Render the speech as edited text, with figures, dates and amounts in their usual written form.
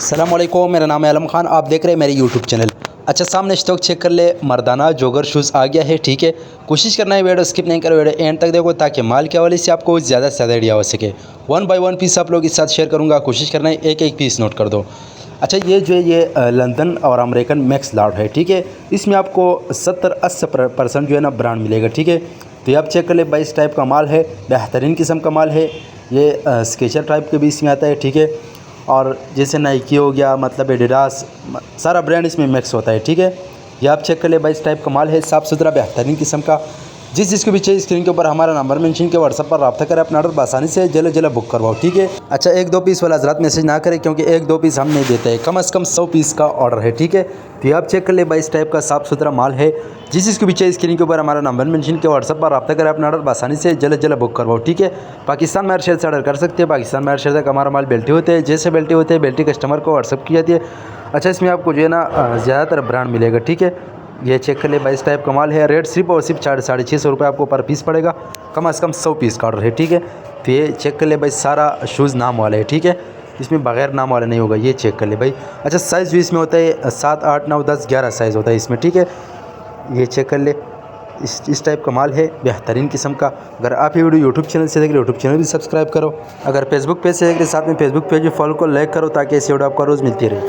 अस्सलामुअलैकुम, मेरा नाम है आलम खान। आप देख रहे हैं मेरे यूट्यूब चैनल। अच्छा, सामने स्टॉक चेक कर ले। मर्दाना जोगर शूज़ आ गया है, ठीक है। कोशिश करना है वीडियो स्किप नहीं करो, वीडियो एंड तक देखो ताकि माल के हवाले से आपको ज़्यादा से ज़्यादा आइडिया हो सके। वन बाय वन पीस आप लोग इस साथ शेयर करूँगा, कोशिश करना है एक एक पीस नोट कर दो। अच्छा, ये जो है ये लंदन और अमेरिकन मैक्स लाउड है, ठीक है। इसमें आपको 70-80% जो है ना ब्रांड मिलेगा, ठीक है। तो ये आप चेक कर ले भाई, इस टाइप का माल है, बेहतरीन किस्म का माल है। ये स्केचर टाइप के भी इसमें आता है, ठीक है। और जैसे नाइकी हो गया, मतलब एडिडास, सारा ब्रांड इसमें मिक्स होता है, ठीक है। ये आप चेक कर ले भाई, इस टाइप का माल है, साफ़ सुथरा बेहतरीन किस्म का। जिसको भी चाहिए स्क्रीन के ऊपर हमारा नंबर मेंशन के व्हाट्सएप पर रब्ता करें, अपना ऑर्डर आसानी से जल्द जल्द बुक करवाओ, ठीक है। अच्छा, एक दो पीस वाला हजरात मैसेज ना करें, क्योंकि एक दो पीस हम नहीं देते हैं, कम से कम 100 पीस का ऑर्डर है, ठीक है। तो ये आप चेक कर ले भाई, इस टाइप का साफ़ सुथरा माल है। जिसको भी चाहिए स्क्रीन के ऊपर हमारा नंबर मेंशन के व्हाट्सएप पर रब्ता करें, अपना ऑर्डर आसानी से जल्द जल्द बुक करवाओ, ठीक है। पाकिस्तान में हर शहर से ऑर्डर कर सकते हैं। पाकिस्तान में हर शहर तक हमारा माल बेल्टी होते हैं, जैसे बेल्टी होते हैं बेल्टी कस्टमर को व्हाट्सएप की जाती है। अच्छा, इसमें आपको जो है ना ज़्यादातर ब्रांड मिलेगा, ठीक है। ये चेक कर ले भाई, इस टाइप का माल है। रेट सिर्फ और सिर्फ 650 रुपये आपको पर पीस पड़ेगा। कम से कम 100 पीस का ऑर्डर है, ठीक है। तो ये चेक कर ले भाई, सारा शूज़ नाम वाला है, ठीक है। इसमें बगैर नाम वाला नहीं होगा, ये चेक कर ले भाई। अच्छा, साइज़ भी इसमें होता है 7, 8, 9, 10, 11 साइज़ होता है इसमें, ठीक है। ये चेक कर ले, इस टाइप का माल है, बेहतरीन किस्म का। अगर आप ये वीडियो यूट्यूब चैनल से देख रहे हो, यूट्यूब चैनल भी सब्सक्राइब करो। अगर फेसबुक पेज से देख रहे हो, साथ में फेसबुक पेज भी फॉलो को लाइक करो, ताकि ऐसी वीडियो आपको रोज़ मिलती रहे।